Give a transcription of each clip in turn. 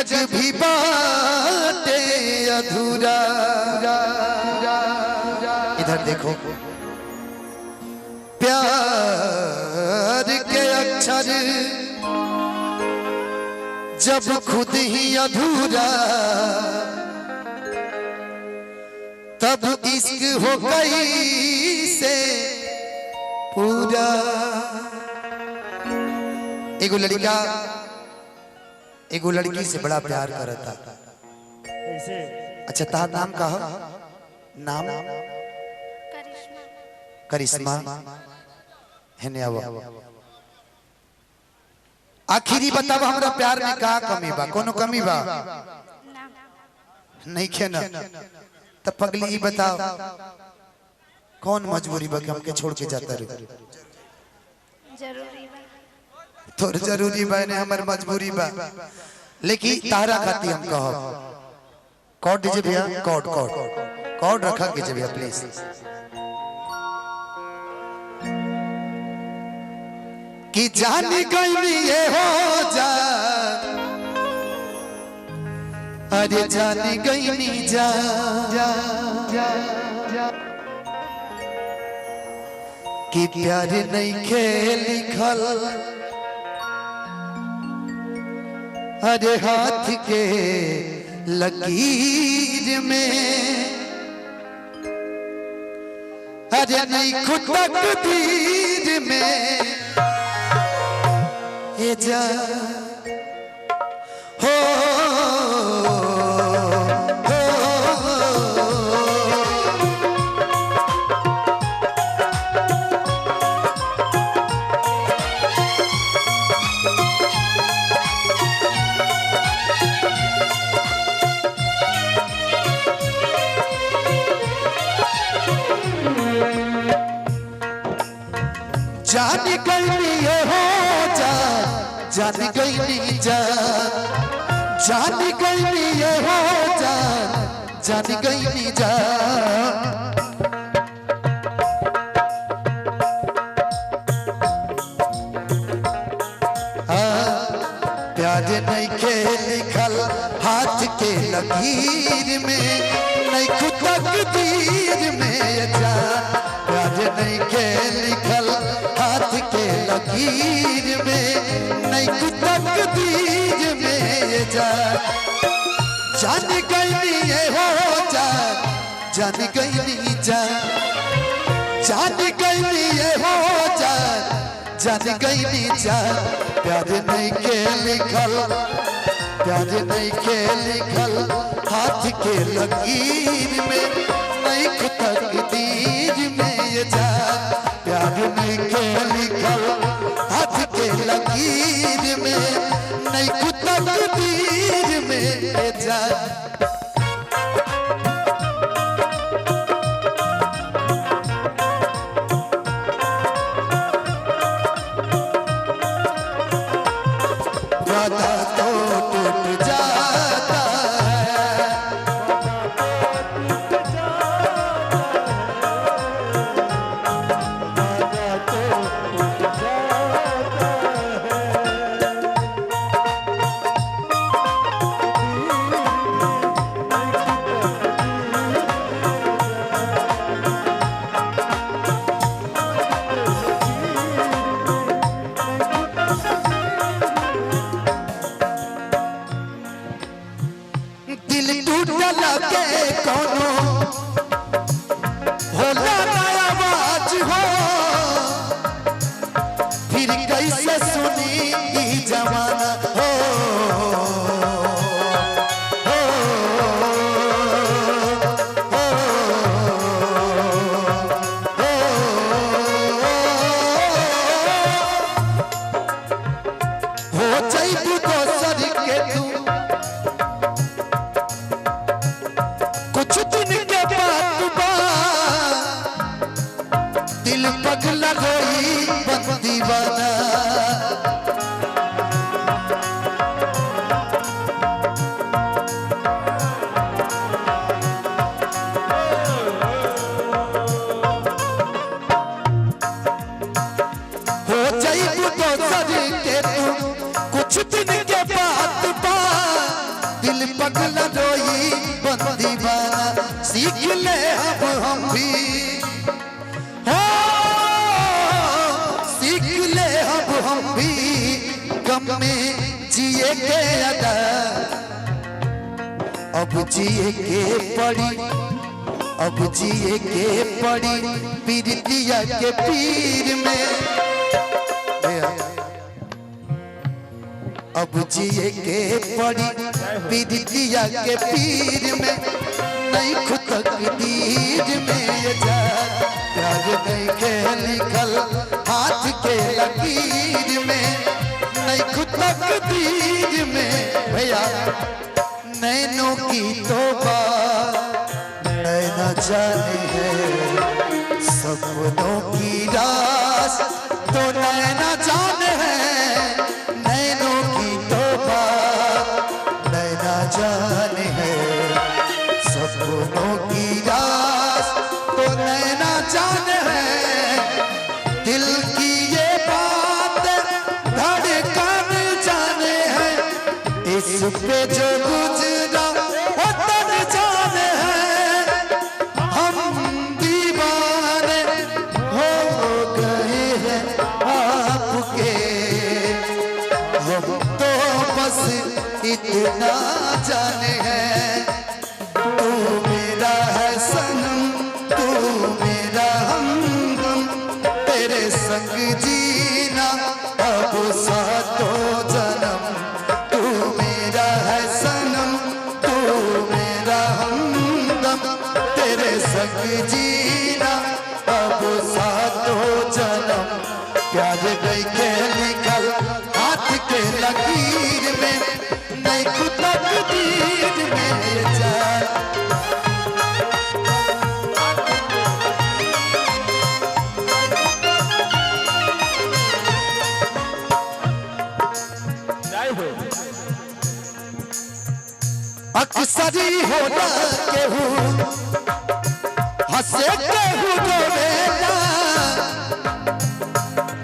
जग भी बाटे अधूरा। इधर देखो, प्यार के अक्षर जब खुद ही अधूरा, तब इश्क हो गई से पूरा। एगो लड़का एगो लड़की से बड़ा प्यार करता। अच्छा, तार नाम का हो? नाम करिश्मा है ने। अब आखिरी बताओ, हमरा प्यार में का कमी बा? कोनो कमी बा नहीं खे ना? तब पगली बताओ, कौन मजबूरी बा कि हमके छोड़ के जाता रहे? जरूरी बा, तोर जरूरी बा ने हमर मजबूरी बा। लेकिन तारा खाती हम कहब, कॉर्ड दीजिए भैया, कॉर्ड रखा कीजिए भैया प्लीज। कि जान गई ये हो जा, अरे जान गई जा, कि प्यार नहीं खेल लिखल अरे हाथ के लकीर में, अरे नहीं खुद तकदीर में ये जा हो। जान गई ये हो जा, जान गई जा, जान गई ये हो जा, जान गई जा। प्यार नहीं खेल लिखल हाथ के लकीर में, नहीं खुद तकदीर में जा। प्यार नहीं खेल लिखल हाथ के लकीर में, नहीं खुद तकदीर में जा। जान गई ये हो जा, जान गई जा, जान गई ये हो जा, जान गई जा। प्यार नहीं खेल लिखल, प्यार नहीं खेल लिखल हाथ के लकीर में, नहीं खुद तकदीर में जा। प्यार नहीं खेल लिखल हाथ के लकीर में, नहीं खुद तकदीर में जा। वादा तो टूट जाता है, दिल टूटला के कोनो होला ना आवाज हो, फिर कैसे सुनी ई जमाना हो। हो जाइबू दोसर के तू कुछ दिन के बाद दिल पगला रोई बंदी बाना सीख ले अब हम भी हो सीख ले अब हम भी गम में जिए के अदा अब जिए के पड़ी अब जिए के पड़ी पीरितिया के पीर में अब जिए के पड़ी पीरितिया के पीर में नहीं खुद तकदीर में ये जा प्यार नहीं के लिखल हाथ के लकीर में नहीं खुद तकदीर में भैया नैनों की तौबा नैना जाने है सपनों की रास तो नैना जाने है नैनों की तौबा नैना जाने है सपनों की रास तो नैना जाने है दिल की ये बात धड़कन जाने है इस पे जो गुजरा वो तन जाने है हम दीवाने हो गए हैं आपके हम तो बस इतना जाने हैं तू मेरा है सनम तू मेरा हमदम तेरे संग जीना अब सातों जन्म तू मेरा है सनम तू मेरा हमदम तेरे संग जीना अब सातों जन्म प्यार नहीं के निकल हाथ के लकीर में नहीं खुद तकदीर में ये जान अक्सर ही होता केहू हंसे केहू रोवेला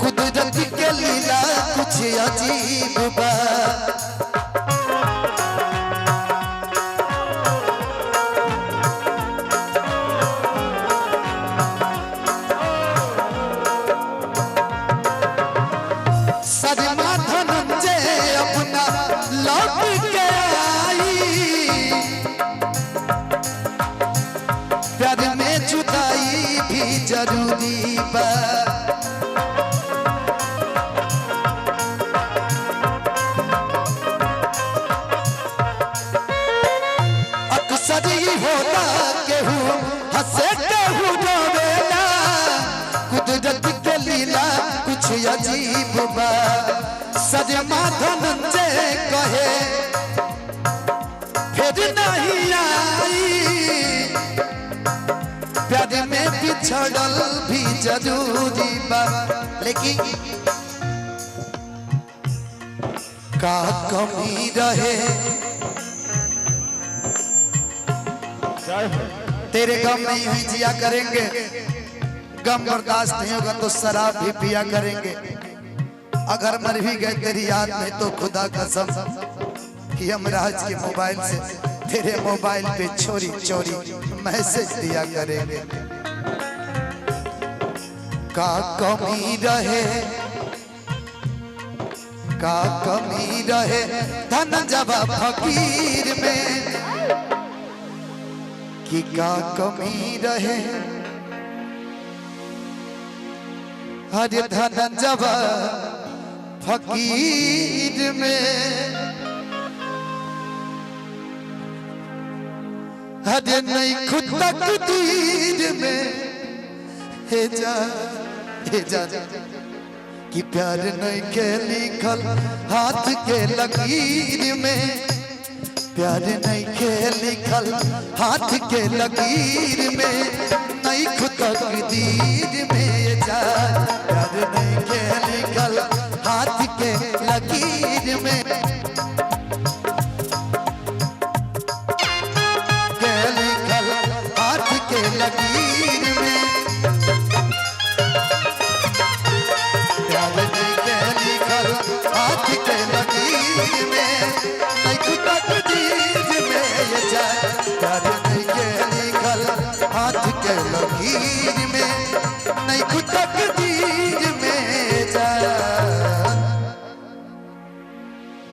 कुदरत के लीला कुछ अजीब बा सदमा धनंजय अपना लौट के प्यार में जुदाई भी जरूरी बा अक्सर ही होता केहू हंसे केहू रोवेला कुदरत के लीला कुछ अजीब बा सदमा धनंजय कहे फिर नहीं आई प्यार में बिछड़ल भी जरूरी बा लेकिन का कमी रहे तेरे गम नहीं हुई जिया करेंगे गम बर्दाश्त नहीं होगा तो शराब भी पिया करेंगे अगर मर भी गए तेरी याद में तो खुदा कसम कि यमराज के मोबाइल से तेरे मोबाइल पे चोरी चोरी मैसेज दिया करेंगे का कमी रहे का कमी रहे धन जब फकीर में कि का कमी रहे हर धन जब फकीर में हर नहीं खुद तकदीर में हे जा कि प्यार नहीं के लिखल हाथ के लकीर में प्यार नहीं के लिखल हाथ के लकीर में नहीं खुद तकदीर में जा प्यार नहीं